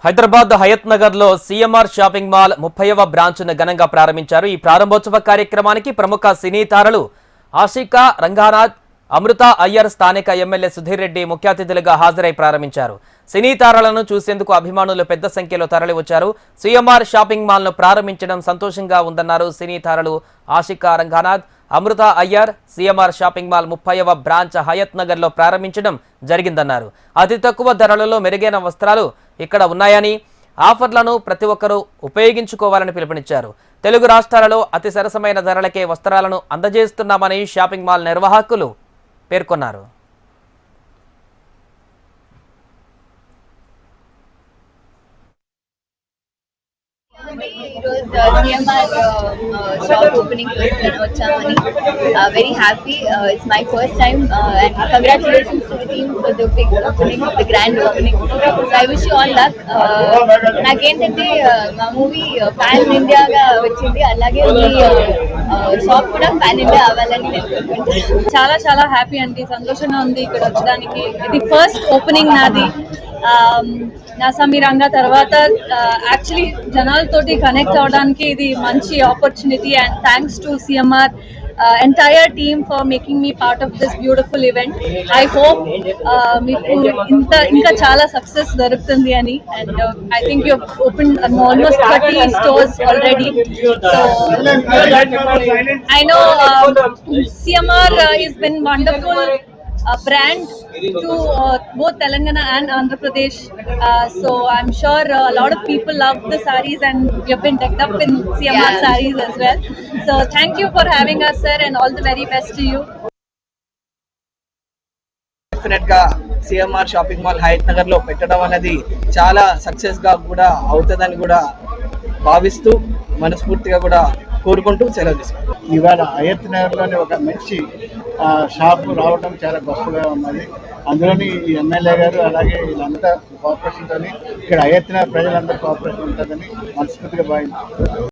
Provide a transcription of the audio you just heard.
హైదరాబాద్ హయత్ నగర్ లో CMR shopping mall 30వ branch ను ఘనంగా ప్రారంభించారు. ఈ ప్రారంభోత్సవ కార్యక్రమానికి ప్రముఖ సినీ తారలు ఆషికా రంగానాథ్, అమృత అయ్యర్, స్థానిక ఎమ్మెల్యే సుధీర్ రెడ్డి ముఖ్య అతిథులుగా హాజరై ప్రారంభించారు. సినీ తారలను చూసేందుకు అభిమానులు పెద్ద సంఖ్యలో తరలివచ్చారు. సిఎంఆర్ షాపింగ్ మాల్ ను ప్రారంభించడం సంతోషంగా ఉందన్నారు సినీ తారలు ఆషికా రంగానాథ్, అమృత అయ్యర్. సిఎంఆర్ షాపింగ్ మాల్ 30వ బ్రాంచ్ హయత్ నగర్ లో ప్రారంభించడం జరిగిందన్నారు. అతి తక్కువ ధరలలో మెరుగైన వస్త్రాలు ఇక్కడ ఉన్నాయని, ఆఫర్లను ప్రతి ఒక్కరూ ఉపయోగించుకోవాలని పిలుపునిచ్చారు. తెలుగు రాష్ట్రాలలో అతి సరసమైన ధరలకే వస్త్రాలను అందజేస్తున్నామని షాపింగ్ మాల్ నిర్వాహకులు పేర్కొన్నారు. shop opening very happy. It's my first time and congratulations to the team for the big opening, the grand opening. So I wish you all luck. నాకేంటంటే మా మూవీ పాన్ ఇండియాగా వచ్చింది, అలాగే మీ షాప్ కూడా pan India అవ్వాలని నేను చాలా చాలా happy అండి, సంతోషంగా ఉంది ఇక్కడ వచ్చడానికి. ఇది ఫస్ట్ ఓపెనింగ్ నాది. నా సమీరంగా తర్వాత యాక్చువల్లీ జనాలతోటి కనెక్ట్ అవడానికి ఇది మంచి opportunity. And thanks to CMR entire team for making me part of this beautiful event. I hope మీకు ఇంకా చాలా సక్సెస్ దొరుకుతుంది అని. And I think you've opened almost 30 stores already. So I know CMR has been wonderful brand to both Telangana and Andhra Pradesh. So I'm sure a lot of people love the sarees and we have been decked up in CMR sarees as well. So thank you for having us, sir, and all the very best to you. Definitely CMR shopping mall Hayath Nagar లో పెట్టడం అనేది చాలా success గా కూడా అవుతుందని కూడా భావిస్తూ మనస్ఫూర్తిగా కూడా కోరుకుంటూ సెలవు తీసుకుంటాం. ఇవాళ హయత్ నగర్లోని ఒక మంచి షాపు రావడం చాలా గొప్పగా ఉన్నది. అందులోని ఈ ఎమ్మెల్యే గారు అలాగే వీళ్ళంతా కోఆపరేషన్తో ఇక్కడ హయత్ నగర్ ప్రజలందరూ కోఆపరేషన్ ఉంటుందని మనస్ఫూర్తిగా భావించారు.